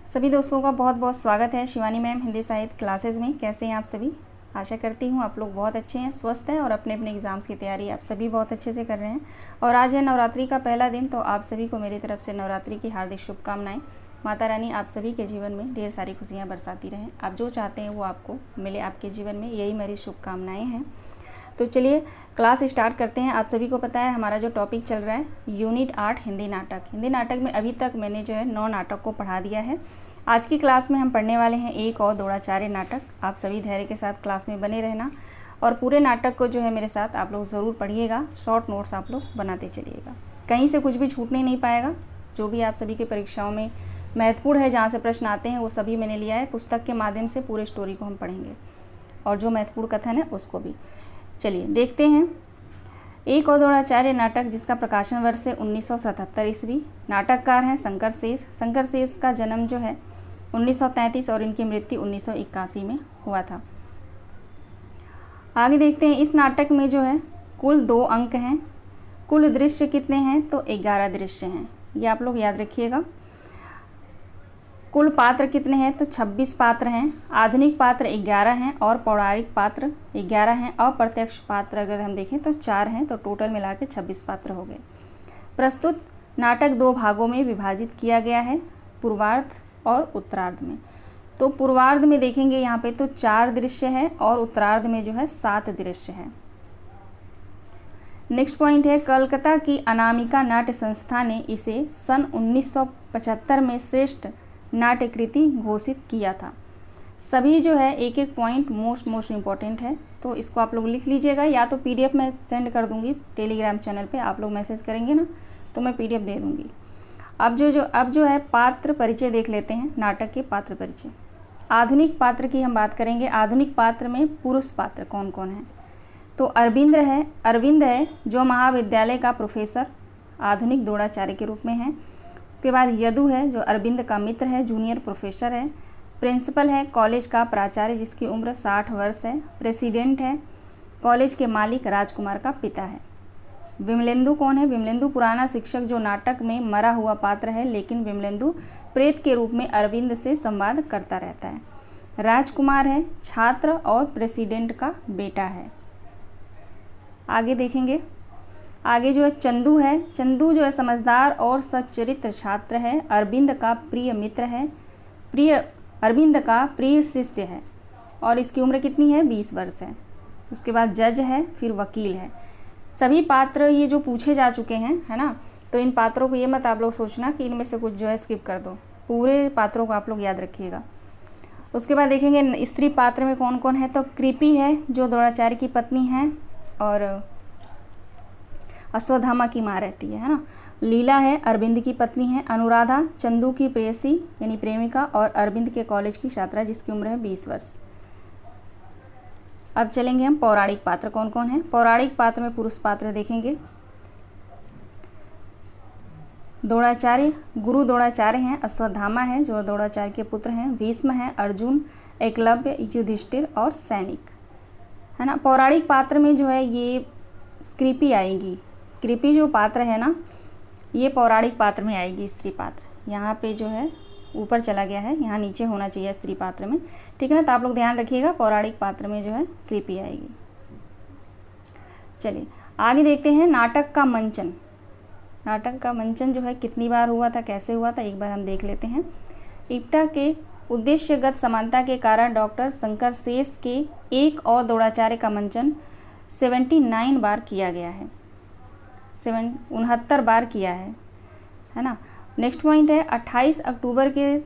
सभी दोस्तों का बहुत बहुत स्वागत है शिवानी मैम हिंदी साहित्य क्लासेस में। कैसे हैं आप सभी? आशा करती हूँ आप लोग बहुत अच्छे हैं, स्वस्थ हैं और अपने अपने एग्ज़ाम्स की तैयारी आप सभी बहुत अच्छे से कर रहे हैं। और आज है नवरात्रि का पहला दिन, तो आप सभी को मेरी तरफ से नवरात्रि की हार्दिक शुभकामनाएं। माता रानी आप सभी के जीवन में ढेर सारी खुशियाँ बरसाती रहें। आप जो चाहते हैं वो आपको मिले आपके जीवन में, यही मेरी शुभकामनाएँ हैं। तो चलिए क्लास स्टार्ट करते हैं। आप सभी को पता है हमारा जो टॉपिक चल रहा है यूनिट 8 हिंदी नाटक। हिंदी नाटक में अभी तक मैंने जो है 9 नाटक को पढ़ा दिया है। आज की क्लास में हम पढ़ने वाले हैं एक और द्रोणाचार्य नाटक। आप सभी धैर्य के साथ क्लास में बने रहना और पूरे नाटक को जो है मेरे साथ आप लोग ज़रूर पढ़िएगा। शॉर्ट नोट्स आप लोग बनाते चलिएगा, कहीं से कुछ भी छूटने नहीं पाएगा। जो भी आप सभी की परीक्षाओं में महत्वपूर्ण है, जहाँ से प्रश्न आते हैं वो सभी मैंने लिया है। पुस्तक के माध्यम से पूरे स्टोरी को हम पढ़ेंगे और जो महत्वपूर्ण कथन है उसको भी। चलिए देखते हैं एक और द्रोणाचार्य नाटक, जिसका प्रकाशन वर्ष है 1977 ईस्वी। नाटककार हैं शंकर शेष। शंकर शेष का जन्म जो है 1933 और इनकी मृत्यु 1981 में हुआ था। आगे देखते हैं इस नाटक में जो है कुल 2 अंक हैं। कुल दृश्य कितने हैं? तो 11 दृश्य हैं, ये आप लोग याद रखिएगा। कुल पात्र कितने हैं? तो 26 पात्र हैं। आधुनिक पात्र 11 हैं और पौराणिक पात्र 11 हैं। अप्रत्यक्ष पात्र अगर हम देखें तो 4 हैं, तो टोटल मिला के 26 पात्र हो गए। प्रस्तुत नाटक 2 भागों में विभाजित किया गया है, पूर्वार्ध और उत्तरार्ध में। तो पूर्वार्ध में देखेंगे यहाँ पे तो 4 दृश्य है और उत्तरार्ध में जो है 7 दृश्य है। नेक्स्ट पॉइंट है कलकत्ता की अनामिका नाट्य संस्था ने इसे सन 1975 में श्रेष्ठ नाट्यकृति घोषित किया था। सभी जो है एक एक पॉइंट मोस्ट इम्पॉर्टेंट है, तो इसको आप लोग लिख लीजिएगा, या तो पीडीएफ में सेंड कर दूंगी टेलीग्राम चैनल पे। आप लोग मैसेज करेंगे ना तो मैं पीडीएफ दे दूंगी। अब जो है पात्र परिचय देख लेते हैं। नाटक के पात्र परिचय। आधुनिक पात्र की हम बात करेंगे। आधुनिक पात्र में पुरुष पात्र कौन कौन है? तो अरविंद है जो महाविद्यालय का प्रोफेसर आधुनिक द्रोणाचार्य के रूप में है। उसके बाद यदु है जो अरविंद का मित्र है, जूनियर प्रोफेसर है। प्रिंसिपल है कॉलेज का प्राचार्य जिसकी उम्र 60 वर्ष है। प्रेसिडेंट है कॉलेज के मालिक राजकुमार का पिता है। विमलेंदु कौन है? विमलेंदु पुराना शिक्षक जो नाटक में मरा हुआ पात्र है, लेकिन विमलेंदु प्रेत के रूप में अरविंद से संवाद करता रहता है। राजकुमार है छात्र और प्रेसिडेंट का बेटा है। आगे देखेंगे, आगे जो है चंदू है। चंदू जो है समझदार और सच्चरित्र छात्र है। अरविंद का प्रिय मित्र है, अरविंद का प्रिय शिष्य है और इसकी उम्र कितनी है? 20 वर्ष है। उसके बाद जज है, फिर वकील है। सभी पात्र ये जो पूछे जा चुके हैं, है ना, तो इन पात्रों को ये मत आप लोग सोचना कि इनमें से कुछ जो है स्किप कर दो, पूरे पात्रों को आप लोग याद रखिएगा। उसके बाद देखेंगे स्त्री पात्र में कौन कौन है। तो कृपी है जो द्रोणाचार्य की पत्नी है और अश्वत्थामा की माँ रहती है ना। लीला है अरविंद की पत्नी है। अनुराधा चंदू की प्रेयसी यानी प्रेमिका और अरविंद के कॉलेज की छात्रा जिसकी उम्र है 20 वर्ष। अब चलेंगे हम पौराणिक पात्र कौन कौन है। पौराणिक पात्र में पुरुष पात्र देखेंगे। द्रोणाचार्य गुरु द्रोणाचार्य हैं। अश्वत्थामा है जो द्रोणाचार्य के पुत्र हैं। भीष्म है, अर्जुन, एकलव्य, युधिष्ठिर और सैनिक, है ना। पौराणिक पात्र में जो है ये कृपी आएगी। कृपी जो पात्र है ना, ये पौराणिक पात्र में आएगी। स्त्री पात्र यहाँ पे जो है ऊपर चला गया है, यहाँ नीचे होना चाहिए स्त्री पात्र में, ठीक है ना। तो आप लोग ध्यान रखिएगा, पौराणिक पात्र में जो है कृपी आएगी। चलिए आगे देखते हैं नाटक का मंचन। नाटक का मंचन जो है कितनी बार हुआ था, कैसे हुआ था, एक बार हम देख लेते हैं। इप्टा के उद्देश्यगत समानता के कारण डॉक्टर शंकर शेष के एक और द्रोणाचार्य का मंचन 79 बार किया गया है। 69 बार किया है ना। नेक्स्ट पॉइंट है 28 अक्टूबर के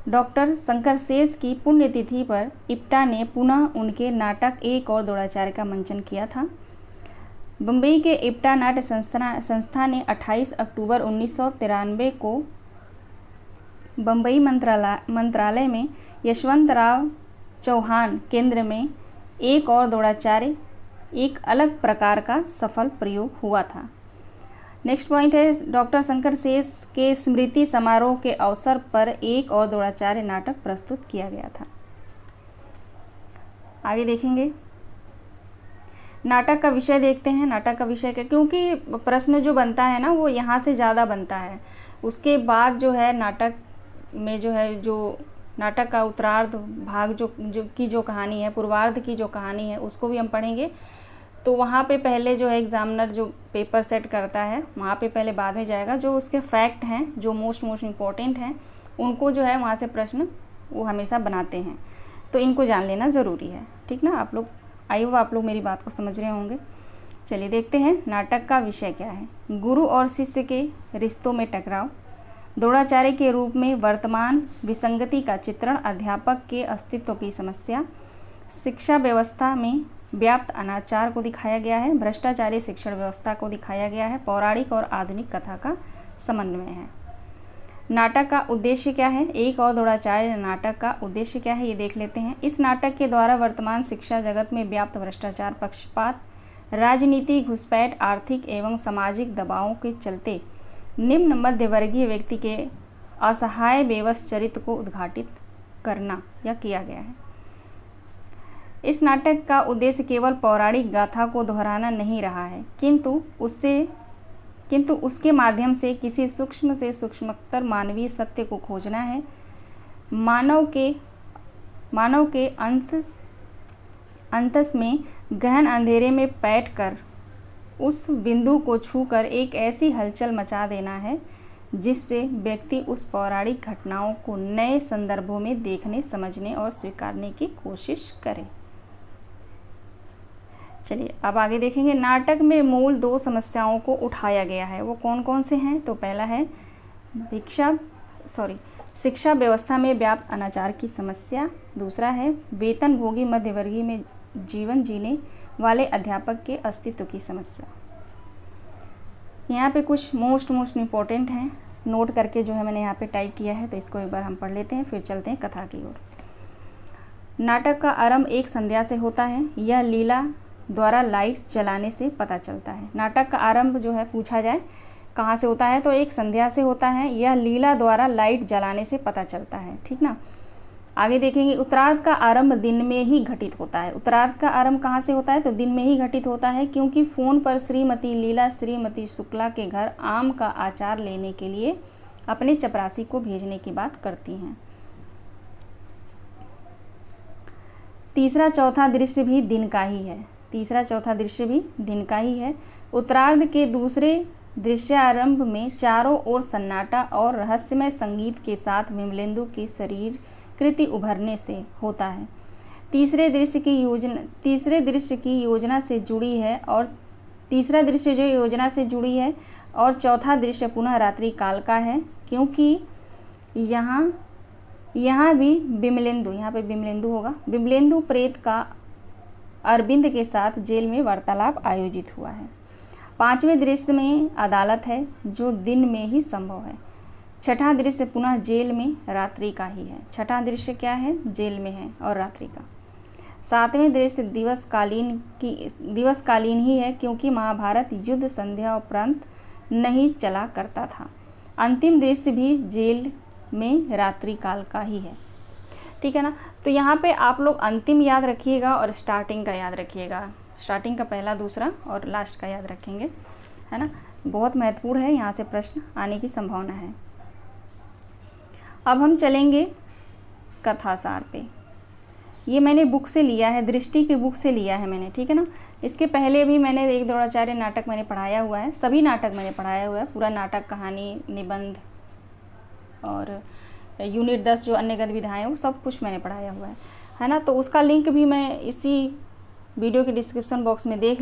डॉक्टर शंकर शेष की पुण्यतिथि पर इप्टा ने पुनः उनके नाटक एक और द्रोणाचार्य का मंचन किया था। बम्बई के इप्टा नाट्य संस्था ने 28 अक्टूबर 1993 को बम्बई मंत्रालय में यशवंतराव चौहान केंद्र में एक और द्रोणाचार्य एक अलग प्रकार का सफल प्रयोग हुआ था। नेक्स्ट पॉइंट है डॉक्टर शंकर शेष के स्मृति समारोह के अवसर पर एक और द्रोणाचार्य नाटक प्रस्तुत किया गया था। आगे देखेंगे नाटक का विषय देखते हैं। नाटक का विषय क्या, क्योंकि प्रश्न जो बनता है ना वो यहाँ से ज़्यादा बनता है, उसके बाद जो है नाटक में जो है, जो नाटक का उत्तरार्ध भाग जो कहानी है, पूर्वार्ध की जो कहानी है, उसको भी हम पढ़ेंगे। तो वहाँ पे पहले जो है एग्ज़ामिनर जो पेपर सेट करता है, वहाँ पे पहले बाद में जाएगा। जो उसके फैक्ट हैं, जो मोस्ट इम्पॉर्टेंट हैं, उनको जो है वहाँ से प्रश्न वो हमेशा बनाते हैं। तो इनको जान लेना ज़रूरी है, ठीक ना। आप लोग, आई होप आप लोग मेरी बात को समझ रहे होंगे। चलिए देखते हैं नाटक का विषय क्या है। गुरु और शिष्य के रिश्तों में टकराव, द्रोणाचार्य के रूप में वर्तमान विसंगति का चित्रण, अध्यापक के अस्तित्व की समस्या, शिक्षा व्यवस्था में व्याप्त अनाचार को दिखाया गया है, भ्रष्टाचारी शिक्षण व्यवस्था को दिखाया गया है, पौराणिक और आधुनिक कथा का समन्वय है। नाटक का उद्देश्य क्या है? एक और द्रोणाचार्य नाटक का उद्देश्य क्या है, ये देख लेते हैं। इस नाटक के द्वारा वर्तमान शिक्षा जगत में व्याप्त भ्रष्टाचार, पक्षपात, राजनीति, घुसपैठ, आर्थिक एवं सामाजिक दबावों के चलते निम्न मध्यवर्गीय व्यक्ति के असहाय बेबस चरित्र को उद्घाटित करना या किया गया है। इस नाटक का उद्देश्य केवल पौराणिक गाथा को दोहराना नहीं रहा है, किंतु उसके माध्यम से किसी सूक्ष्म से सूक्ष्मतर मानवीय सत्य को खोजना है। मानव के अंतस में गहन अंधेरे में बैठकर उस बिंदु को छूकर एक ऐसी हलचल मचा देना है जिससे व्यक्ति उस पौराणिक घटनाओं को नए संदर्भों में देखने, समझने और स्वीकारने की कोशिश करे। चलिए अब आगे देखेंगे। नाटक में मूल 2 समस्याओं को उठाया गया है, वो कौन कौन से हैं? तो पहला है शिक्षा व्यवस्था में व्याप्त अनाचार की समस्या, दूसरा है वेतनभोगी मध्यवर्गीय में जीवन जीने वाले अध्यापक के अस्तित्व की समस्या। यहाँ पे कुछ मोस्ट इम्पोर्टेंट हैं, नोट करके जो है मैंने यहाँ पे टाइप किया है, तो इसको एक बार हम पढ़ लेते हैं, फिर चलते हैं कथा की ओर। नाटक का आरंभ एक संध्या से होता है, यह लीला द्वारा लाइट जलाने से पता चलता है। नाटक का आरंभ जो है पूछा जाए कहाँ से होता है, तो एक संध्या से होता है, यह लीला द्वारा लाइट जलाने से पता चलता है, ठीक ना। आगे देखेंगे। उत्तरार्ध का आरंभ दिन में ही घटित होता है। उत्तरार्ध का आरंभ कहाँ से होता है, तो दिन में ही घटित होता है, क्योंकि फ़ोन पर श्रीमती लीला श्रीमती शुक्ला के घर आम का अचार लेने के लिए अपने चपरासी को भेजने की बात करती हैं। तीसरा चौथा दृश्य भी दिन का ही है। उत्तरार्ध के दूसरे दृश्यारंभ में चारों ओर सन्नाटा और रहस्यमय संगीत के साथ विमलेंदु की शरीर कृति उभरने से होता है। तीसरे दृश्य की योजना से जुड़ी है और चौथा दृश्य पुनः रात्रि काल का है, क्योंकि यहाँ भी विमलेंदु प्रेत का अरविंद के साथ जेल में वार्तालाप आयोजित हुआ है। पांचवें दृश्य में अदालत है, जो दिन में ही संभव है। छठा दृश्य पुनः जेल में रात्रि का ही है। छठा दृश्य क्या है, जेल में है और रात्रि का। सातवें दृश्य दिवसकालीन ही है, क्योंकि महाभारत युद्ध संध्या उपरांत नहीं चला करता था। अंतिम दृश्य भी जेल में रात्रि काल का ही है, ठीक है ना। तो यहाँ पे आप लोग अंतिम याद रखिएगा और स्टार्टिंग का याद रखिएगा। स्टार्टिंग का पहला, दूसरा और लास्ट का याद रखेंगे, है ना। बहुत महत्वपूर्ण है, यहाँ से प्रश्न आने की संभावना है। अब हम चलेंगे कथासार पे। ये मैंने बुक से लिया है, दृष्टि की बुक से लिया है मैंने, ठीक है ना। इसके पहले भी मैंने एक द्रोणाचार्य नाटक मैंने पढ़ाया हुआ है, सभी नाटक मैंने पढ़ाया हुआ है, पूरा नाटक, कहानी, निबंध और यूनिट 10 जो अन्य गतिविधियाँ हैं वो सब कुछ मैंने पढ़ाया हुआ है ना। तो उसका लिंक भी मैं इसी वीडियो के डिस्क्रिप्शन बॉक्स में दे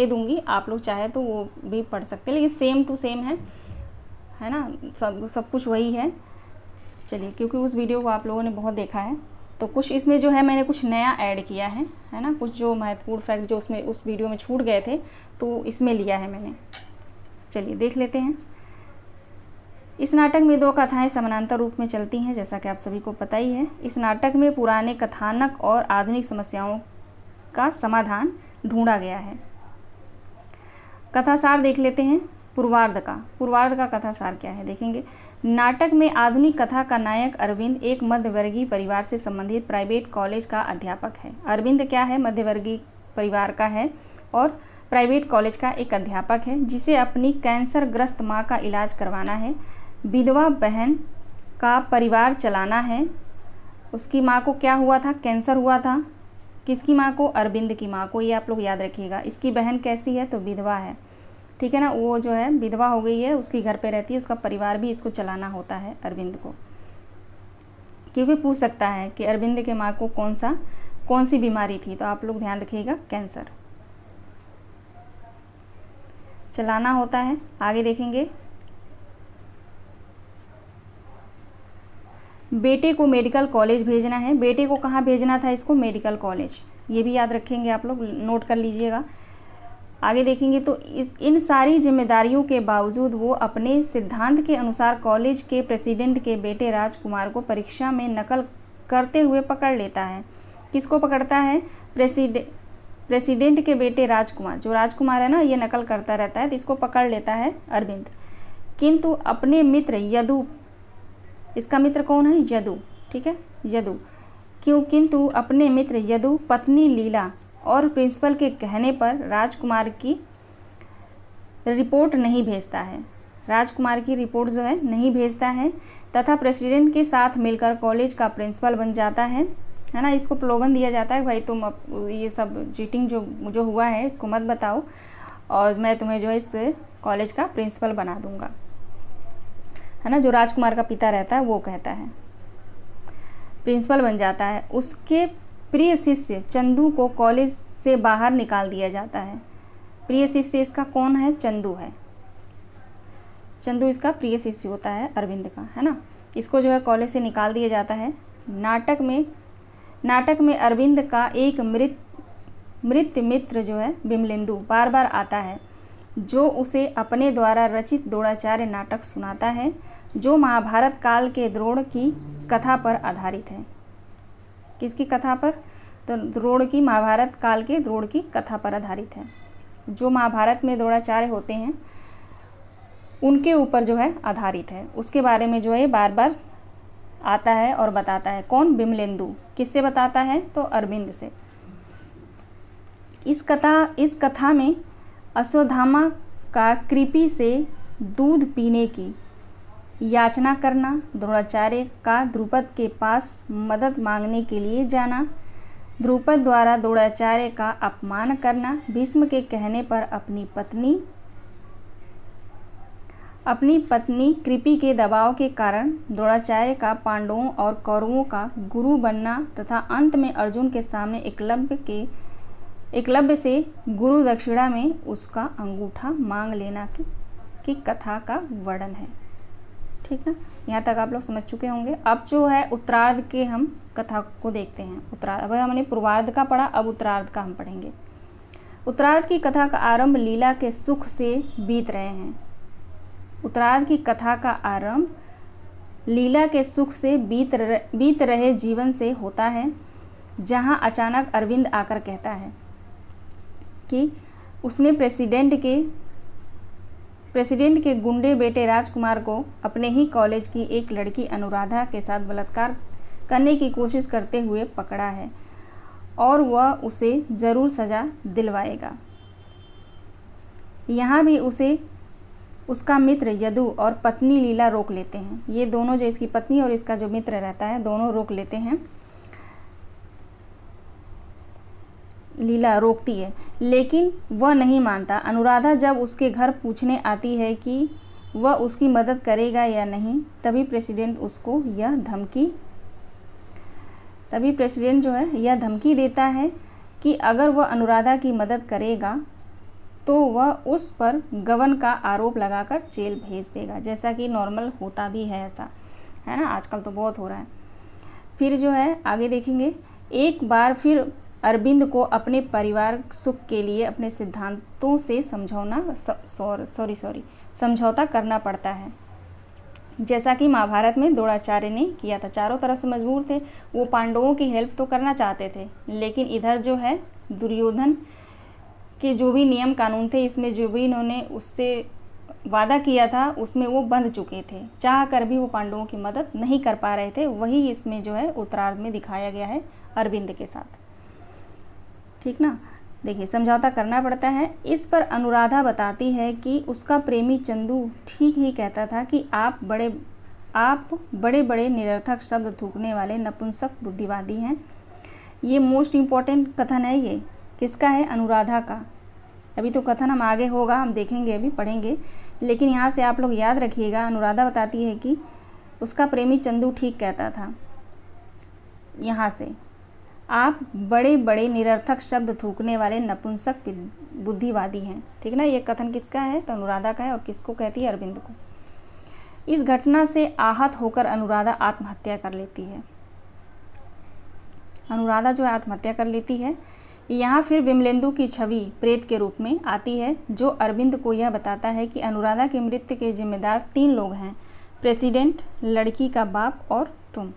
दूँगी, आप लोग चाहे तो वो भी पढ़ सकते हैं, लेकिन सेम टू सेम है ना, सब कुछ वही है। चलिए, क्योंकि उस वीडियो को आप लोगों ने बहुत देखा है, तो कुछ इसमें जो है मैंने कुछ नया ऐड किया है ना। कुछ जो महत्वपूर्ण फैक्ट जो उसमें उस वीडियो में छूट गए थे, तो इसमें लिया है मैंने। चलिए देख लेते हैं। इस नाटक में 2 कथाएं समानांतर रूप में चलती हैं, जैसा कि आप सभी को पता ही है। इस नाटक में पुराने कथानक और आधुनिक समस्याओं का समाधान ढूंढा गया है। कथासार देख लेते हैं। पूर्वार्ध का कथासार क्या है देखेंगे। नाटक में आधुनिक कथा का नायक अरविंद एक मध्यवर्गीय परिवार से संबंधित प्राइवेट कॉलेज का अध्यापक है। अरविंद क्या है, मध्यवर्गीय परिवार का है और प्राइवेट कॉलेज का एक अध्यापक है, जिसे अपनी कैंसर ग्रस्त मां का इलाज करवाना है। विधवा बहन का परिवार चलाना है। उसकी माँ को क्या हुआ था, कैंसर हुआ था। किसकी माँ को, अरविंद की माँ को, ये आप लोग याद रखिएगा। इसकी बहन कैसी है, तो विधवा है, ठीक है ना, वो जो है विधवा हो गई है, उसकी घर पे रहती है, उसका परिवार भी इसको चलाना होता है अरविंद को। क्योंकि पूछ सकता है कि अरविंद के माँ को कौन सी बीमारी थी, तो आप लोग ध्यान रखिएगा, कैंसर चलाना होता है। आगे देखेंगे, बेटे को मेडिकल कॉलेज भेजना है। बेटे को कहाँ भेजना था, इसको मेडिकल कॉलेज, ये भी याद रखेंगे, आप लोग नोट कर लीजिएगा। आगे देखेंगे तो इन सारी जिम्मेदारियों के बावजूद वो अपने सिद्धांत के अनुसार कॉलेज के प्रेसिडेंट के बेटे राजकुमार को परीक्षा में नकल करते हुए पकड़ लेता है। किसको पकड़ता है, प्रेसिडेंट के बेटे राजकुमार, जो राजकुमार है ना, ये नकल करता रहता है, तो इसको पकड़ लेता है अरविंद। किंतु अपने मित्र यदु, इसका मित्र कौन है, यदु, ठीक है, यदु, किंतु अपने मित्र यदु, पत्नी लीला और प्रिंसिपल के कहने पर राजकुमार की रिपोर्ट नहीं भेजता है। राजकुमार की रिपोर्ट जो है नहीं भेजता है तथा प्रेसिडेंट के साथ मिलकर कॉलेज का प्रिंसिपल बन जाता है ना। इसको प्रलोभन दिया जाता है, भाई तुम ये सब चीटिंग जो हुआ है इसको मत बताओ और मैं तुम्हें जो है इस कॉलेज का प्रिंसिपल बना दूंगा, है ना। जो राजकुमार का पिता रहता है वो कहता है, प्रिंसिपल बन जाता है। उसके प्रिय शिष्य चंदू को कॉलेज से बाहर निकाल दिया जाता है। प्रिय शिष्य इसका कौन है, चंदू है। चंदू इसका प्रिय शिष्य होता है अरविंद का, है ना। इसको जो है कॉलेज से निकाल दिया जाता है। नाटक में अरविंद का एक मृत मित्र जो है बिमलेंदु बार बार आता है, जो उसे अपने द्वारा रचित द्रोणाचार्य नाटक सुनाता है, जो महाभारत काल के द्रोण की कथा पर आधारित है। किसकी कथा पर, तो द्रोण की, महाभारत काल के द्रोण की कथा पर आधारित है। जो महाभारत में द्रोणाचार्य होते हैं उनके ऊपर जो है आधारित है। उसके बारे में जो है बार बार आता है और बताता है। कौन, बिमलेंदु। किससे बताता है, तो अरविंद से। इस कथा में अश्वत्थामा का कृपि से दूध पीने की याचना करना, द्रोणाचार्य का द्रुपद के पास मदद मांगने के लिए जाना, द्रुपद द्वारा द्रोणाचार्य का अपमान करना, भीष्म के कहने पर अपनी पत्नी कृपि के दबाव के कारण द्रोणाचार्य का पांडवों और कौरवों का गुरु बनना तथा अंत में अर्जुन के सामने एकलव्य से गुरु दक्षिणा में उसका अंगूठा मांग लेना की कथा का वर्णन है। ठीक ना, यहाँ तक आप लोग समझ चुके होंगे। अब जो है उत्तरार्ध के हम कथा को देखते हैं। अब हमने पूर्वार्ध का पढ़ा, अब उत्तरार्ध का हम पढ़ेंगे। उत्तरार्ध की कथा का आरंभ लीला के सुख से बीत रहे हैं। उत्तरार्ध की कथा का आरंभ लीला के सुख से बीत रहे जीवन से होता है, जहाँ अचानक अरविंद आकर कहता है कि उसने प्रेसिडेंट के गुंडे बेटे राजकुमार को अपने ही कॉलेज की एक लड़की अनुराधा के साथ बलात्कार करने की कोशिश करते हुए पकड़ा है और वह उसे ज़रूर सज़ा दिलवाएगा। यहाँ भी उसे उसका मित्र यदु और पत्नी लीला रोक लेते हैं। ये दोनों, जो इसकी पत्नी और इसका जो मित्र रहता है, दोनों रोक लेते हैं। लीला रोकती है लेकिन वह नहीं मानता। अनुराधा जब उसके घर पूछने आती है कि वह उसकी मदद करेगा या नहीं, तभी प्रेसिडेंट जो है यह धमकी देता है कि अगर वह अनुराधा की मदद करेगा तो वह उस पर गबन का आरोप लगाकर जेल भेज देगा। जैसा कि नॉर्मल होता भी है, ऐसा है ना, आजकल तो बहुत हो रहा है। फिर जो है आगे देखेंगे, एक बार फिर अरविंद को अपने परिवार सुख के लिए अपने सिद्धांतों से समझौता करना पड़ता है, जैसा कि महाभारत में द्रोणाचार्य ने किया था। चारों तरफ से मजबूर थे, वो पांडवों की हेल्प तो करना चाहते थे, लेकिन इधर जो है दुर्योधन के जो भी नियम कानून थे, इसमें जो भी इन्होंने उससे वादा किया था उसमें वो बंध चुके थे। चाह कर भी वो पांडवों की मदद नहीं कर पा रहे थे। वही इसमें जो है उत्तरार्ध में दिखाया गया है अरविंद के साथ। ठीक ना, देखिए समझौता करना पड़ता है। इस पर अनुराधा बताती है कि उसका प्रेमी चंदू ठीक ही कहता था कि आप बड़े बड़े निरर्थक शब्द थूकने वाले नपुंसक बुद्धिवादी हैं। ये मोस्ट इम्पॉर्टेंट कथन है। ये किसका है? अनुराधा का। अभी तो कथन हम आगे होगा, हम देखेंगे, अभी पढ़ेंगे, लेकिन यहाँ से आप लोग याद रखिएगा। अनुराधा बताती है कि उसका प्रेमी चंदू ठीक कहता था। यहाँ से आप बड़े बड़े निरर्थक शब्द थूकने वाले नपुंसक बुद्धिवादी हैं। ठीक ना? ये कथन किसका है? तो अनुराधा का है। और किसको कहती है? अरविंद को। इस घटना से आहत होकर अनुराधा आत्महत्या कर लेती है। अनुराधा जो है आत्महत्या कर लेती है। यहाँ फिर विमलेंदु की छवि प्रेत के रूप में आती है, जो अरविंद को यह बताता है कि अनुराधा की मृत्यु के जिम्मेदार 3 लोग हैं, प्रेसिडेंट, लड़की का बाप और तुम।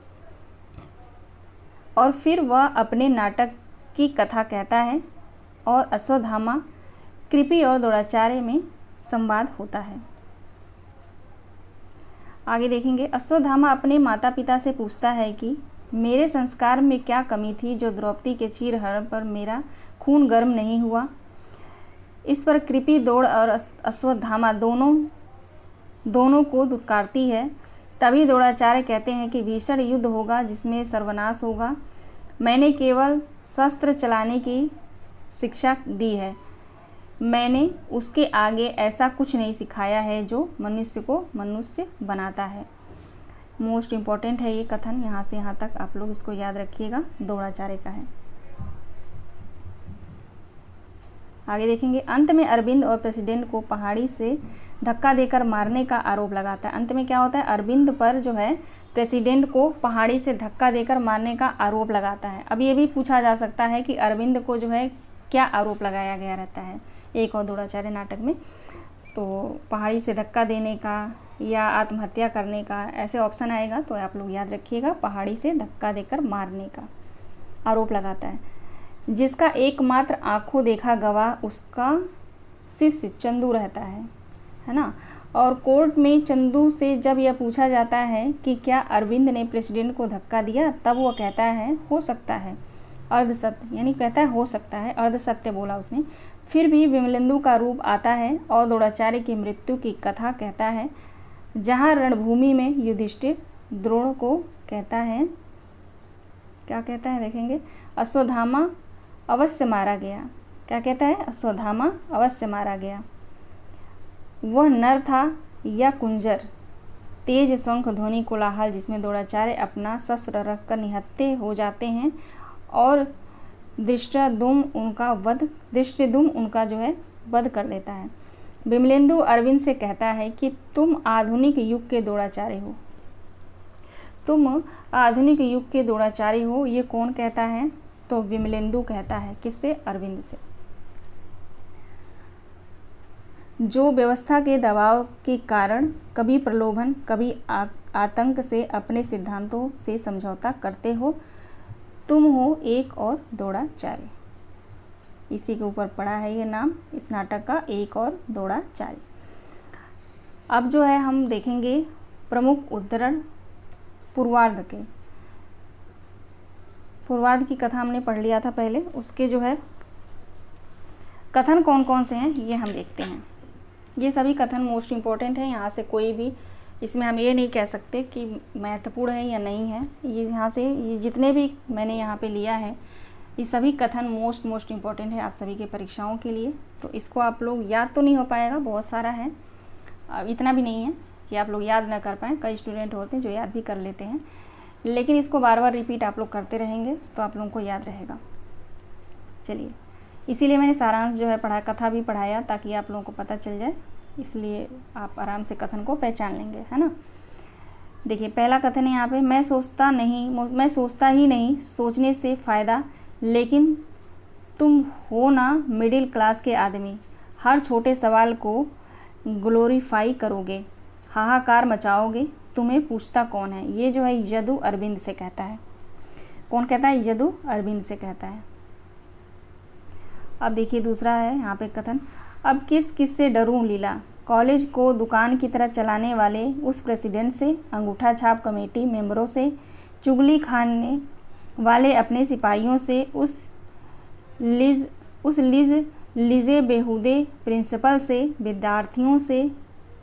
और फिर वह अपने नाटक की कथा कहता है और अश्वत्थामा, कृपि और द्रोणाचार्य में संवाद होता है। आगे देखेंगे। अश्वत्थामा अपने माता पिता से पूछता है कि मेरे संस्कार में क्या कमी थी जो द्रौपदी के चीरहरण पर मेरा खून गर्म नहीं हुआ। इस पर कृपि, द्रोण और अश्वत्थामा दोनों को दुत्कारती है। तभी द्रोणाचार्य कहते हैं कि भीषण युद्ध होगा जिसमें सर्वनाश होगा। मैंने केवल शस्त्र चलाने की शिक्षा दी है, मैंने उसके आगे ऐसा कुछ नहीं सिखाया है जो मनुष्य को मनुष्य बनाता है। मोस्ट इम्पॉर्टेंट है ये कथन, यहाँ से यहाँ तक आप लोग इसको याद रखिएगा, द्रोणाचार्य का है। आगे देखेंगे। अंत में अरविंद और प्रेसिडेंट को पहाड़ी से धक्का देकर मारने का आरोप लगाता है। अंत में क्या होता है? अरविंद पर जो है प्रेसिडेंट को पहाड़ी से धक्का देकर मारने का आरोप लगाता है। अब ये भी पूछा जा सकता है कि अरविंद को जो है क्या आरोप लगाया गया रहता है एक और द्रोणाचार्य नाटक में। तो पहाड़ी से धक्का देने का या आत्महत्या करने का, ऐसे ऑप्शन आएगा, तो आप लोग याद रखिएगा। पहाड़ी से धक्का देकर मारने का आरोप लगाता है। जिसका एकमात्र आंखों देखा गवाह उसका शिष्य चंदू रहता है ना। और कोर्ट में चंदू से जब यह पूछा जाता है कि क्या अरविंद ने प्रेसिडेंट को धक्का दिया, तब वह कहता है हो सकता है, अर्ध सत्य, यानी कहता है हो सकता है, अर्ध सत्य बोला उसने। फिर भी विमलेंदु का रूप आता है और द्रोणाचार्य की मृत्यु की कथा कहता है, जहाँ रणभूमि में युधिष्ठिर द्रोण को कहता है, क्या कहता है देखेंगे, अश्वत्थामा अवश्य मारा गया। क्या कहता है? अश्वत्थामा अवश्य मारा गया। वह नर था या कुंजर। तेज शंख ध्वनि कोलाहल जिसमें द्रोणाचार्य अपना शस्त्र रखकर निहत्थे हो जाते हैं और धृष्टद्युम्न उनका जो है वध कर देता है। विमलेंदु अरविंद से कहता है कि तुम आधुनिक युग के द्रोणाचार्य हो। तुम आधुनिक युग के द्रोणाचार्य हो। ये कौन कहता है? तो विमलेंदु कहता है। किससे? अरविंद से। जो व्यवस्था के दबाव के कारण कभी प्रलोभन कभी आतंक से अपने सिद्धांतों से समझौता करते हो, तुम हो एक और द्रोणाचार्य। इसी के ऊपर पड़ा है ये नाम इस नाटक का, एक और द्रोणाचार्य। अब जो है हम देखेंगे प्रमुख उद्धरण पूर्वार्ध के। पूर्वार्ध की कथा हमने पढ़ लिया था पहले, उसके जो है कथन कौन कौन से हैं ये हम देखते हैं। ये सभी कथन मोस्ट इम्पॉर्टेंट है। यहाँ से कोई भी इसमें हम ये नहीं कह सकते कि महत्वपूर्ण है या नहीं है। ये यहाँ से ये जितने भी मैंने यहाँ पे लिया है, ये सभी कथन मोस्ट इम्पॉर्टेंट है आप सभी के परीक्षाओं के लिए। तो इसको आप लोग याद तो नहीं हो पाएगा, बहुत सारा है, इतना भी नहीं है कि आप लोग याद ना कर पाएँ। कई स्टूडेंट होते हैं जो याद भी कर लेते हैं, लेकिन इसको बार बार रिपीट आप लोग करते रहेंगे तो आप लोगों को याद रहेगा। चलिए, इसीलिए मैंने सारांश जो है पढ़ा, कथा भी पढ़ाया ताकि आप लोगों को पता चल जाए, इसलिए आप आराम से कथन को पहचान लेंगे, है ना। देखिए पहला कथन है यहाँ पे, मैं सोचता ही नहीं, सोचने से फ़ायदा, लेकिन तुम हो ना मिडिल क्लास के आदमी, हर छोटे सवाल को ग्लोरीफाई करोगे, हाहाकार मचाओगे, तुम्हें पूछता कौन है। ये जो है यदु अरविंद से कहता है। कौन कहता है? यदु अरविंद से कहता है। अब देखिए दूसरा है यहाँ पे कथन, अब किस से डरूं लीला, कॉलेज को दुकान की तरह चलाने वाले उस प्रेसिडेंट से, अंगूठा छाप कमेटी मेंबरों से, चुगली खाने वाले अपने सिपाहियों से, उस लिजे बेहूदे प्रिंसिपल से, विद्यार्थियों से,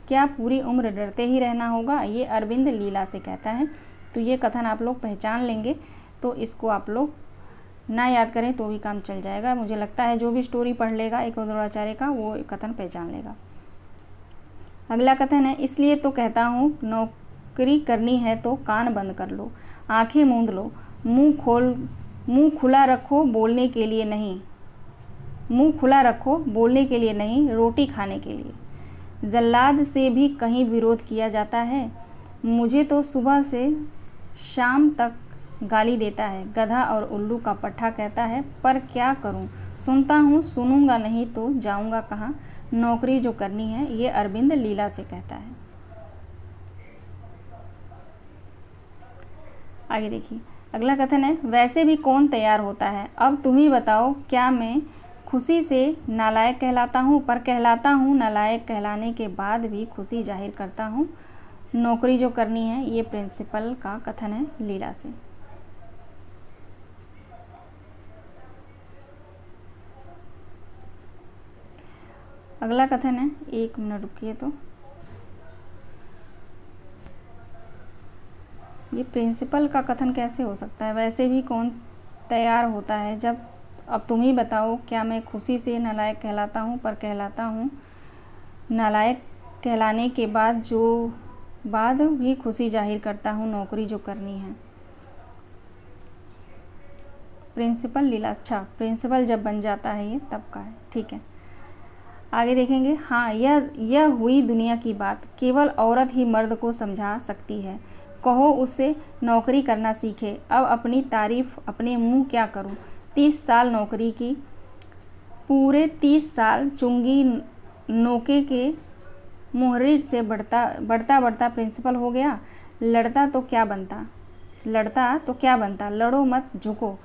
क्या पूरी उम्र डरते ही रहना होगा? ये अरविंद लीला से कहता है। तो ये कथन आप लोग पहचान लेंगे, तो इसको आप लोग ना याद करें तो भी काम चल जाएगा। मुझे लगता है जो भी स्टोरी पढ़ लेगा एक द्रोणाचार्य का, वो कथन पहचान लेगा। अगला कथन है, इसलिए तो कहता हूँ नौकरी करनी है तो कान बंद कर लो, आंखें मूंद लो, मुंह खुला रखो बोलने के लिए नहीं, मुंह खुला रखो बोलने के लिए नहीं, रोटी खाने के लिए। जल्लाद से भी कहीं विरोध किया जाता है, मुझे तो सुबह से शाम तक गाली देता है। गधा और उल्लू का पट्ठा कहता है, पर क्या करूं, सुनता हूं, सुनूंगा नहीं तो जाऊंगा कहाँ, नौकरी जो करनी है। ये अरविंद लीला से कहता है। आगे देखिए, अगला कथन है, वैसे भी कौन तैयार होता है, अब तुम ही बताओ, क्या मैं खुशी से नालायक कहलाता हूँ, पर कहलाता हूँ नालायक, कहलाने के बाद भी खुशी जाहिर करता हूँ, नौकरी जो करनी है। ये प्रिंसिपल का कथन है लीला से। अगला कथन है, 1 मिनट रुकिए, तो ये प्रिंसिपल का कथन कैसे हो सकता है? वैसे भी कौन तैयार होता है, जब अब तुम ही बताओ, क्या मैं खुशी से नालायक कहलाता हूँ, पर कहलाता हूँ नालायक, कहलाने के बाद भी खुशी जाहिर करता हूँ, नौकरी जो करनी है। प्रिंसिपल लीला, अच्छा प्रिंसिपल जब बन जाता है ये तब का है, ठीक है। आगे देखेंगे, हाँ यह हुई दुनिया की बात, केवल औरत ही मर्द को समझा सकती है, कहो उससे नौकरी करना सीखे। अब अपनी तारीफ अपने मुंह क्या करूं, 30 साल नौकरी की, पूरे 30 साल चुंगी नोके के मुहर्रिर से बढ़ता प्रिंसिपल हो गया। लड़ता तो क्या बनता, लड़ो मत झुको,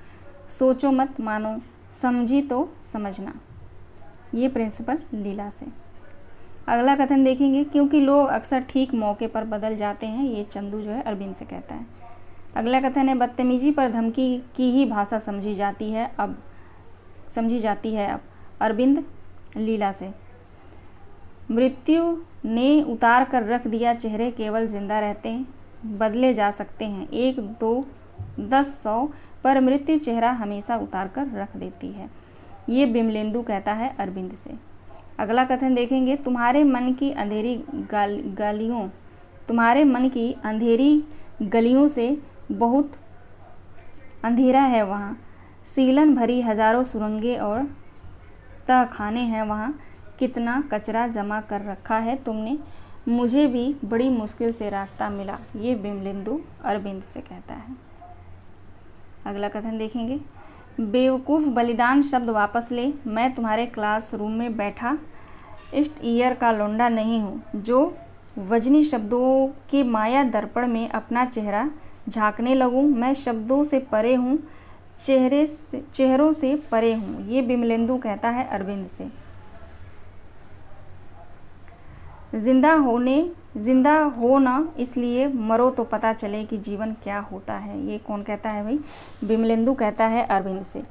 सोचो मत मानो, समझी तो समझना। ये प्रिंसिपल लीला से। अगला कथन देखेंगे, क्योंकि लोग अक्सर ठीक मौके पर बदल जाते हैं। ये चंदू जो है अरविंद से कहता है। अगला कथन है, बदतमीजी पर धमकी की ही भाषा समझी जाती है अब, अरविंद लीला से। मृत्यु ने उतार कर रख दिया चेहरे, केवल जिंदा रहते बदले जा सकते हैं, 1 2 10 100, पर मृत्यु चेहरा हमेशा उतार कर रख देती है। ये बिमलेंदु कहता है अरविंद से। अगला कथन देखेंगे, तुम्हारे मन की अंधेरी गलियों से बहुत अंधेरा है वहाँ, सीलन भरी हजारों सुरंगें और तहखाने हैं वहाँ, कितना कचरा जमा कर रखा है तुमने, मुझे भी बड़ी मुश्किल से रास्ता मिला। ये बिमलेंदु अरविंद से कहता है। अगला कथन देखेंगे, बेवकूफ़ बलिदान शब्द वापस ले, मैं तुम्हारे क्लासरूम में बैठा इस्ट ईयर का लौंडा नहीं हूँ, जो वजनी शब्दों के माया दर्पण में अपना चेहरा झांकने लगूँ। मैं शब्दों से परे हूँ, चेहरों से परे हूँ। ये बिमलेंदु कहता है अरविंद से। जिंदा हो ना इसलिए मरो तो पता चले कि जीवन क्या होता है। ये कौन कहता है भाई? बिमलेंदु कहता है अरविंद से।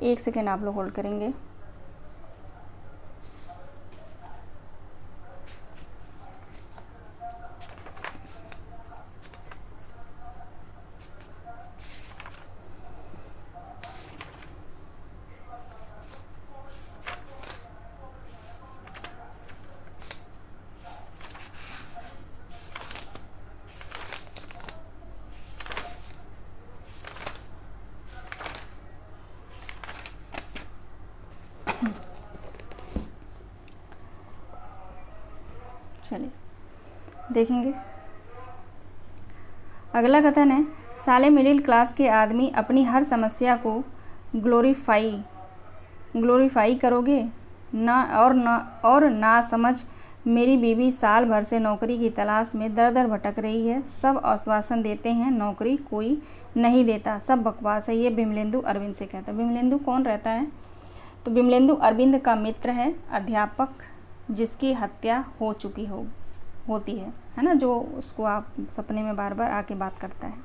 1 सेकेंड आप लोग होल्ड करेंगे। चलिए देखेंगे। अगला कथन है, साले मिडिल क्लास के आदमी अपनी हर समस्या को ग्लोरीफाई करोगे और ना समझ मेरी बीवी साल भर से नौकरी की तलाश में दर दर भटक रही है। सब आश्वासन देते हैं, नौकरी कोई नहीं देता, सब बकवास है। ये बिमलेंदु अरविंद से कहता है। बिमलेंदु कौन रहता है? तो बिमलेंदु अरविंद का मित्र है, अध्यापक, जिसकी हत्या हो चुकी होती है ना, जो उसको आप सपने में बार बार आके बात करता है।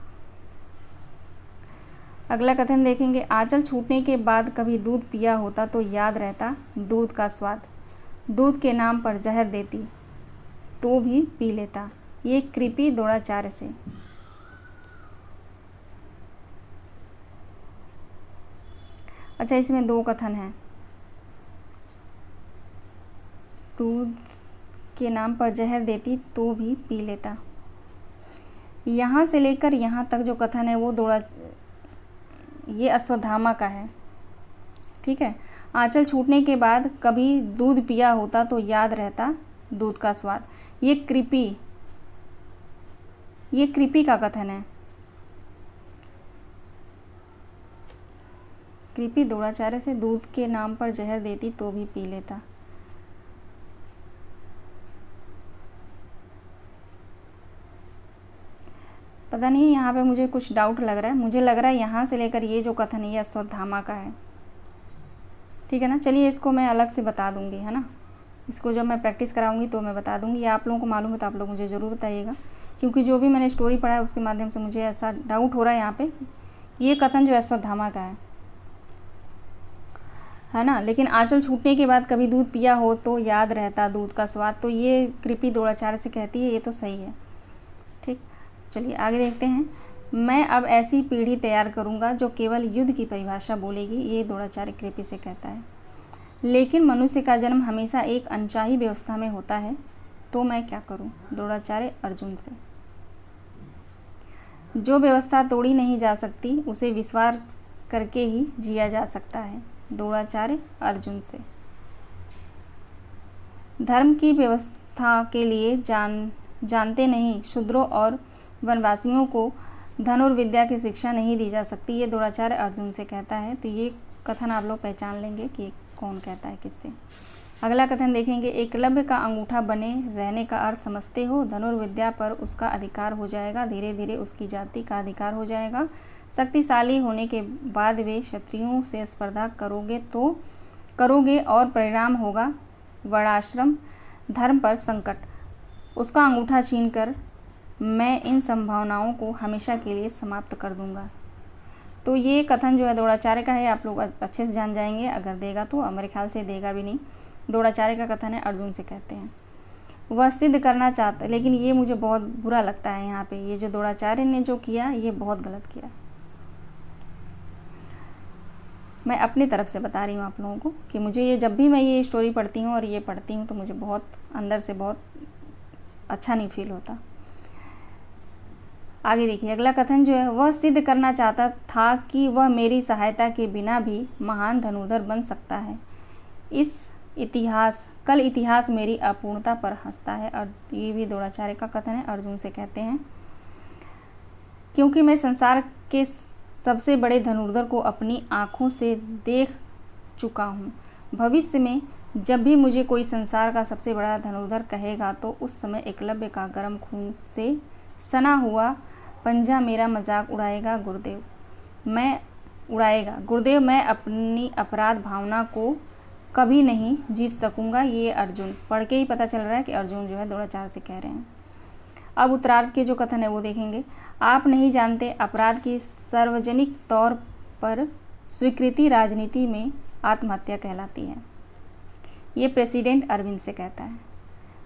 अगला कथन देखेंगे, आंचल छूटने के बाद कभी दूध पिया होता तो याद रहता दूध का स्वाद, दूध के नाम पर जहर देती, तो भी पी लेता। ये कृपी द्रोणाचार्य से। अच्छा, इसमें दो कथन हैं। दूध के नाम पर जहर देती तो भी पी लेता। यहाँ से लेकर यहाँ तक जो कथन है वो ये अश्वत्थामा का है। ठीक है। आंचल छूटने के बाद कभी दूध पिया होता तो याद रहता दूध का स्वाद। ये कृपी का कथन है। कृपी द्रोणाचार्य से दूध के नाम पर जहर देती तो भी पी लेता। पता नहीं, यहाँ पे मुझे कुछ डाउट लग रहा है। मुझे लग रहा है यहाँ से लेकर ये जो कथन है ये अश्वत्थामा का है। ठीक है ना। चलिए, इसको मैं अलग से बता दूंगी, है ना। इसको जब मैं प्रैक्टिस कराऊंगी तो मैं बता दूंगी। या आप लोगों को मालूम है तो आप लोग मुझे ज़रूर बताइएगा, क्योंकि जो भी मैंने स्टोरी पढ़ा है उसके माध्यम से मुझे ऐसा डाउट हो रहा है यहाँ पे ये कथन जो अश्वत्थामा का है ना। लेकिन आंचल छूटने के बाद कभी दूध पिया हो तो याद रहता दूध का स्वाद, तो ये कृपी द्रोणाचार्य से कहती है, ये तो सही है। ठीक, चलिए आगे देखते हैं। मैं अब ऐसी पीढ़ी तैयार करूंगा जो केवल युद्ध की परिभाषा बोलेगी, ये द्रोणाचार्य कृपी से कहता है। लेकिन मनुष्य का जन्म हमेशा एक अनचाही व्यवस्था में होता है, तो मैं क्या करूं, द्रोणाचार्य अर्जुन से। जो व्यवस्था तोड़ी नहीं जा सकती उसे विश्वास करके ही जिया जा सकता है, द्रोणाचार्य अर्जुन से। धर्म की व्यवस्था के लिए जानते नहीं शूद्रों और वनवासियों को धनुर्विद्या की शिक्षा नहीं दी जा सकती, ये द्रोणाचार्य अर्जुन से कहता है। तो ये कथन आप लोग पहचान लेंगे कि कौन कहता है किससे। अगला कथन देखेंगे। एकलव्य का अंगूठा बने रहने का अर्थ समझते हो। धनुर्विद्या पर उसका अधिकार हो जाएगा, धीरे धीरे उसकी जाति का अधिकार हो जाएगा। शक्तिशाली होने के बाद वे क्षत्रियों से स्पर्धा करोगे और परिणाम होगा वर्णाश्रम धर्म पर संकट। उसका अंगूठा छीनकर मैं इन संभावनाओं को हमेशा के लिए समाप्त कर दूंगा। तो ये कथन जो है द्रोणाचार्य का है, आप लोग अच्छे से जान जाएंगे। अगर देगा तो, मेरे ख्याल से देगा भी नहीं। द्रोणाचार्य का कथन है, अर्जुन से कहते हैं। वह सिद्ध करना चाहता, लेकिन ये मुझे बहुत बुरा लगता है यहाँ पे। ये जो द्रोणाचार्य ने जो किया ये बहुत गलत किया। मैं अपनी तरफ से बता रही हूँ आप लोगों को कि मुझे ये, जब भी मैं ये स्टोरी पढ़ती हूँ और ये पढ़ती हूँ तो मुझे बहुत अंदर से बहुत अच्छा नहीं फील होता। आगे देखिए, अगला कथन जो है, वह सिद्ध करना चाहता था कि वह मेरी सहायता के बिना भी महान धनुर्धर बन सकता है। कल इतिहास मेरी अपूर्णता पर हंसता है। और ये भी द्रोणाचार्य का कथन है, अर्जुन से कहते हैं। क्योंकि मैं संसार के सबसे बड़े धनुर्धर को अपनी आँखों से देख चुका हूँ। भविष्य में जब भी मुझे कोई संसार का सबसे बड़ा धनुर्धर कहेगा तो उस समय एकलव्य का गर्म खून से सना हुआ पंजा मेरा मजाक उड़ाएगा गुरुदेव। मैं अपनी अपराध भावना को कभी नहीं जीत सकूंगा। ये अर्जुन पढ़ के ही पता चल रहा है कि अर्जुन जो है द्रोणाचार्य से कह रहे हैं। अब उत्तरार्ध के जो कथन है वो देखेंगे। आप नहीं जानते, अपराध की सार्वजनिक तौर पर स्वीकृति राजनीति में आत्महत्या कहलाती है। ये प्रेसिडेंट अरविंद से कहता है।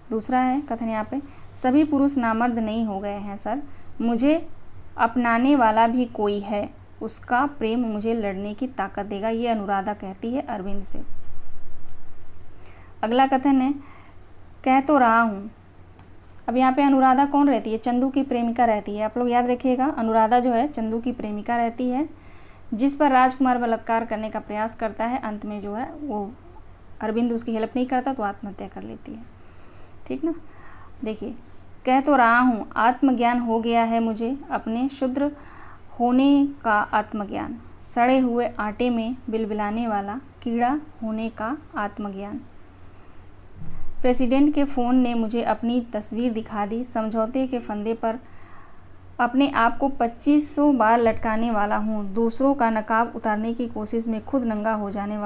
दूसरा है कथन यहाँ पे, सभी पुरुष नामर्द नहीं हो गए हैं सर, मुझे अपनाने वाला भी कोई है, उसका प्रेम मुझे लड़ने की ताकत देगा। ये अनुराधा कहती है अरविंद से। अगला कथन है, कह तो रहा हूँ। अब यहाँ पे अनुराधा कौन रहती है, चंदू की प्रेमिका रहती है। आप लोग याद रखिएगा, अनुराधा जो है चंदू की प्रेमिका रहती है, जिस पर राजकुमार बलात्कार करने का प्रयास करता है। अंत में जो है वो अरविंद उसकी हेल्प नहीं करता तो आत्महत्या कर लेती है। ठीक ना। देखिए, कह तो रहा हूँ, आत्मज्ञान हो गया है मुझे, अपने शूद्र होने का आत्मज्ञान, सड़े हुए आटे में बिलबिलाने वाला कीड़ा होने का आत्मज्ञान। प्रेसिडेंट के फ़ोन ने मुझे अपनी तस्वीर दिखा दी, समझौते के फंदे पर अपने आप को 2500 बार लटकाने वाला हूँ, दूसरों का नकाब उतारने की कोशिश में खुद नंगा हो जाने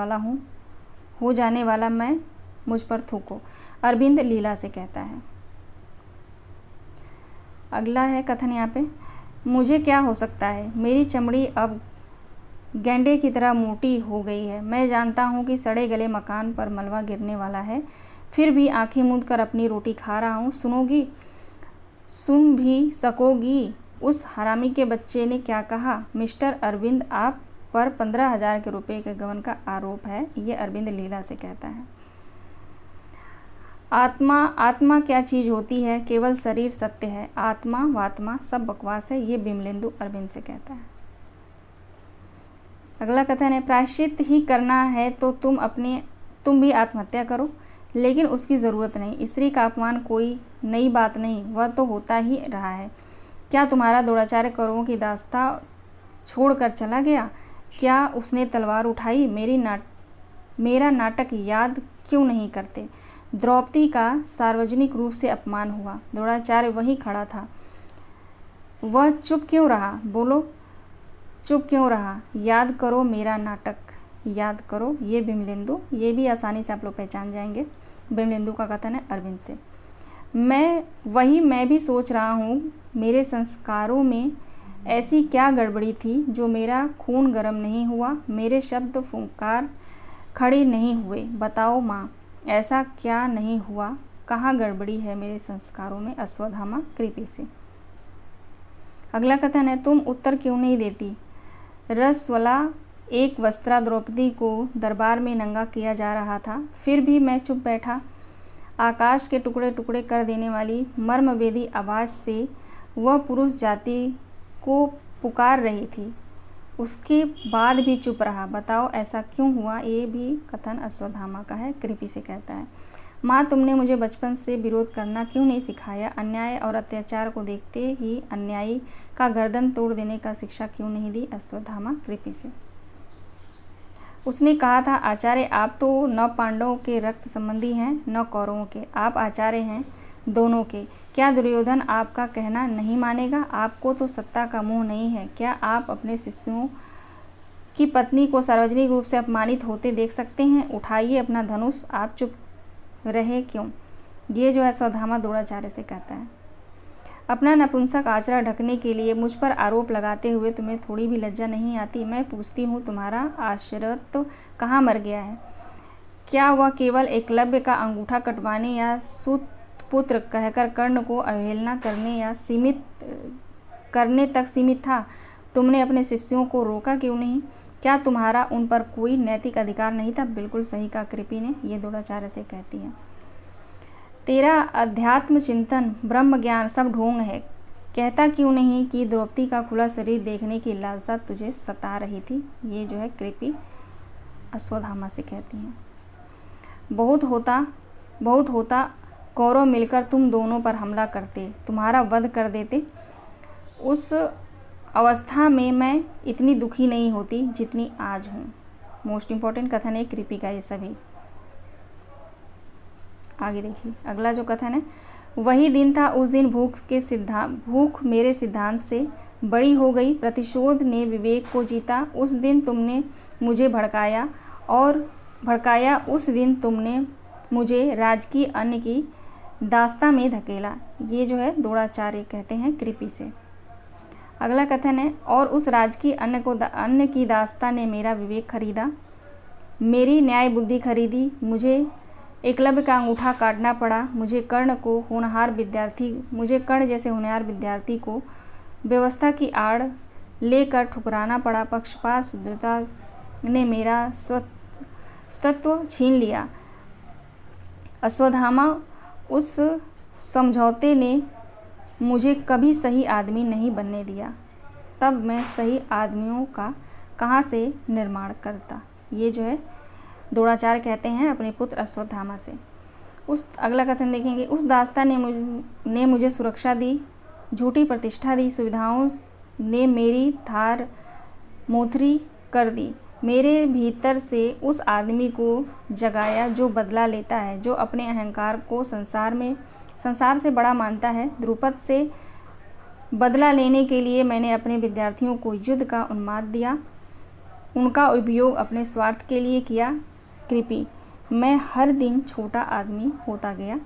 वाला मैं, मुझ पर थूको। अरविंद लीला से कहता है। अगला है कथन यहाँ पे, मुझे क्या हो सकता है, मेरी चमड़ी अब गेंडे की तरह मोटी हो गई है। मैं जानता हूँ कि सड़े गले मकान पर मलबा गिरने वाला है, फिर भी आंखें मूंद कर अपनी रोटी खा रहा हूँ। सुन भी सकोगी उस हरामी के बच्चे ने क्या कहा? मिस्टर अरविंद, आप पर 15,000 के रुपए के गबन का आरोप है, ये अरविंद लीला से कहता है। आत्मा क्या चीज़ होती है? केवल शरीर सत्य है। आत्मा वात्मा सब बकवास है, ये बिमलेंदु अरविंद से कहता है। अगला कथन है, प्रायश्चित ही करना है तो तुम भी आत्महत्या करो, लेकिन उसकी ज़रूरत नहीं। स्त्री का अपमान कोई नई बात नहीं, वह तो होता ही रहा है। क्या तुम्हारा द्रोणाचार्य कौरवों की दास्ता छोड़कर चला गया? क्या उसने तलवार उठाई? मेरा नाटक याद क्यों नहीं करते? द्रौपदी का सार्वजनिक रूप से अपमान हुआ, द्रोणाचार्य वहीं खड़ा था, वह चुप क्यों रहा? बोलो, चुप क्यों रहा? याद करो मेरा नाटक, याद करो। ये बिमलेंदु, ये भी आसानी से आप लोग पहचान जाएंगे। बिमलेंदु का कथन है अरविंद से। मैं भी सोच रहा हूँ, मेरे संस्कारों में ऐसी क्या गड़बड़ी थी जो मेरा खून गर्म नहीं हुआ, मेरे शब्द फुंकार खड़े नहीं हुए? बताओ माँ, ऐसा क्या नहीं हुआ? कहाँ गड़बड़ी है मेरे संस्कारों में? अश्वत्थामा कृपी से। अगला कथन है, तुम उत्तर क्यों नहीं देती? रसवला एक वस्त्रा द्रौपदी को दरबार में नंगा किया जा रहा था, फिर भी मैं चुप बैठा। आकाश के टुकड़े टुकड़े कर देने वाली मर्मवेदी आवाज़ से वह पुरुष जाति को पुकार रही थी, उसके बाद भी चुप रहा। बताओ ऐसा क्यों हुआ? ये भी कथन अश्वत्थामा का है, कृपी से कहता है। माँ, तुमने मुझे बचपन से विरोध करना क्यों नहीं सिखाया? अन्याय और अत्याचार को देखते ही अन्यायी का गर्दन तोड़ देने का शिक्षा क्यों नहीं दी? अश्वत्थामा कृपी से। उसने कहा था, आचार्य आप तो न पांडवों के रक्त संबंधी हैं न कौरवों के, आप आचार्य हैं दोनों के। क्या दुर्योधन आपका कहना नहीं मानेगा? आपको तो सत्ता का मोह नहीं है। क्या आप अपने शिष्यों की पत्नी को सार्वजनिक रूप से अपमानित होते देख सकते हैं? उठाइए अपना धनुष, आप चुप रहे क्यों? ये जो है अश्वत्थामा द्रोणाचार्य से कहता है। अपना नपुंसक आचरण ढकने के लिए मुझ पर आरोप लगाते हुए तुम्हें थोड़ी भी लज्जा नहीं आती? मैं पूछती हूँ, तुम्हारा आश्रित कहाँ मर गया है? क्या वह केवल एकलव्य का अंगूठा कटवाने या सुपुत्र कहकर कर्ण को अवहेलना करने या सीमित करने तक सीमित था? तुमने अपने शिष्यों को रोका क्यों नहीं? क्या तुम्हारा उन पर कोई नैतिक अधिकार नहीं था? बिल्कुल सही कहा कृपी ने, ये द्रोणाचार्य से कहती है। तेरा अध्यात्म चिंतन ब्रह्म ज्ञान सब ढोंग है। कहता क्यों नहीं कि द्रौपदी का खुला शरीर देखने की लालसा तुझे सता रही थी? ये जो है कृपी अश्वत्थामा से कहती हैं। बहुत होता कौरव मिलकर तुम दोनों पर हमला करते, तुम्हारा वध कर देते। उस अवस्था में मैं इतनी दुखी नहीं होती जितनी आज हूँ। मोस्ट इम्पॉर्टेंट कथन है कृपी का ये सभी। आगे देखिए अगला जो कथन है, वही दिन था उस दिन भूख मेरे सिद्धांत से बड़ी हो गई, प्रतिशोध ने विवेक को जीता। उस दिन तुमने मुझे भड़काया, उस दिन तुमने मुझे राजकीय अन्न की दास्ता में धकेला। ये जो है द्रोणाचार्य कहते हैं कृपी से। अगला कथन है, और उस राजकीय अन्न की दास्ता ने मेरा विवेक खरीदा, मेरी न्याय बुद्धि खरीदी। मुझे एकलव्य का अंगूठा काटना पड़ा। मुझे कर्ण जैसे होनहार विद्यार्थी को व्यवस्था की आड़ लेकर ठुकराना पड़ा। पक्षपात शुद्धता ने मेरा सत्व छीन लिया। अश्वत्थामा, उस समझौते ने मुझे कभी सही आदमी नहीं बनने दिया, तब मैं सही आदमियों का कहाँ से निर्माण करता? ये जो है द्रोणाचार्य कहते हैं अपने पुत्र अश्वत्थामा से। अगला कथन देखेंगे, उस दास्ता ने मुझे सुरक्षा दी, झूठी प्रतिष्ठा दी, सुविधाओं ने मेरी थार मोथरी कर दी। मेरे भीतर से उस आदमी को जगाया जो बदला लेता है, जो अपने अहंकार को संसार से बड़ा मानता है। द्रुपद से बदला लेने के लिए मैंने अपने विद्यार्थियों को युद्ध का उन्माद दिया, उनका उपयोग अपने स्वार्थ के लिए किया। कृपी, मैं हर दिन छोटा आदमी होता गया।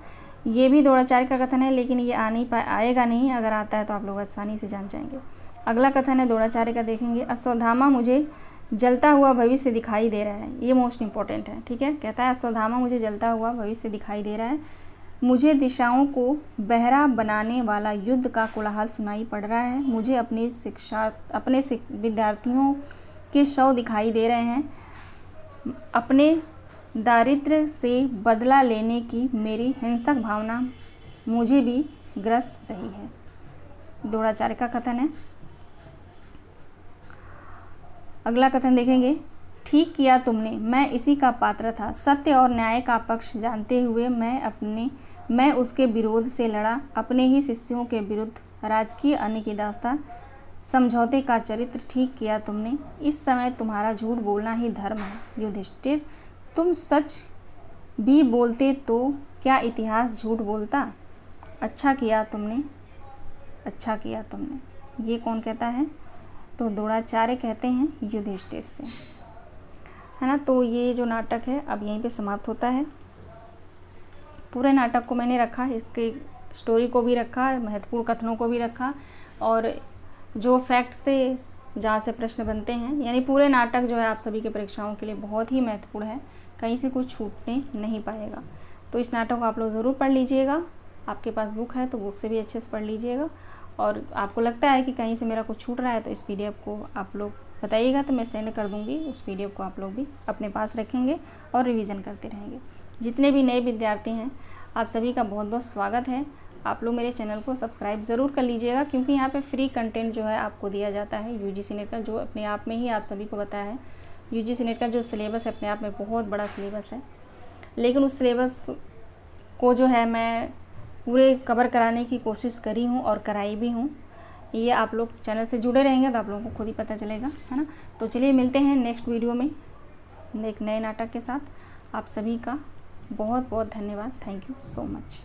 ये भी द्रोणाचार्य का कथन है, लेकिन ये आएगा नहीं, अगर आता है तो आप लोग आसानी से जान जाएंगे। अगला कथन है द्रोणाचार्य का, देखेंगे। अश्वत्थामा, मुझे जलता हुआ भविष्य दिखाई दे रहा है, ये मोस्ट इम्पॉर्टेंट है, ठीक है। कहता है अश्वत्थामा मुझे जलता हुआ भविष्य दिखाई दे रहा है, मुझे दिशाओं को बहरा बनाने वाला युद्ध का कोलाहल सुनाई पड़ रहा है, मुझे अपने विद्यार्थियों के शव दिखाई दे रहे हैं, अपने दारिद्र्य से बदला लेने की मेरी हिंसक भावना मुझे भी ग्रस रही है। द्रोणाचार्य का कथन है। अगला कथन देखेंगे, ठीक किया तुमने, मैं इसी का पात्र था, सत्य और न्याय का पक्ष जानते हुए मैं उसके विरोध से लड़ा, अपने ही शिष्यों के विरुद्ध राजकीय अनिकिदास्ता समझौते का चरित्र ठीक किया तुमने, इस समय तुम्हारा झूठ बोलना ही धर्म है। युधिष्ठिर, तुम सच भी बोलते तो क्या इतिहास झूठ बोलता? अच्छा किया तुमने, अच्छा किया तुमने। ये कौन कहता है? तो द्रोणाचार्य कहते हैं युधिष्ठिर से, है ना। तो ये जो नाटक है अब यहीं पे समाप्त होता है। पूरे नाटक को मैंने रखा, इसके स्टोरी को भी रखा, महत्वपूर्ण कथनों को भी रखा, और जो फैक्ट से जहाँ से प्रश्न बनते हैं, यानी पूरे नाटक जो है आप सभी के परीक्षाओं के लिए बहुत ही महत्वपूर्ण है, कहीं से कुछ छूटने नहीं पाएगा। तो इस नाटक को आप लोग ज़रूर पढ़ लीजिएगा, आपके पास बुक है तो बुक से भी अच्छे से पढ़ लीजिएगा, और आपको लगता है कि कहीं से मेरा कुछ छूट रहा है तो इस PDF को आप लोग बताइएगा, तो मैं सेंड कर दूंगी। उस PDF को आप लोग भी अपने पास रखेंगे और रिवीजन करते रहेंगे। जितने भी नए विद्यार्थी हैं आप सभी का बहुत बहुत स्वागत है। आप लोग मेरे चैनल को सब्सक्राइब ज़रूर कर लीजिएगा, क्योंकि यहाँ पे फ्री कंटेंट जो है आपको दिया जाता है UGC नेट का, जो अपने आप में ही आप सभी को पता है UGC नेट का जो सिलेबस है अपने आप में बहुत बड़ा सिलेबस है, लेकिन उस सिलेबस को जो है मैं पूरे कवर कराने की कोशिश करी हूँ और कराई भी हूँ। ये आप लोग चैनल से जुड़े रहेंगे तो आप लोगों को खुद ही पता चलेगा, है ना। तो चलिए मिलते हैं नेक्स्ट वीडियो में एक नए नाटक के साथ। आप सभी का बहुत बहुत धन्यवाद। Thank you so much.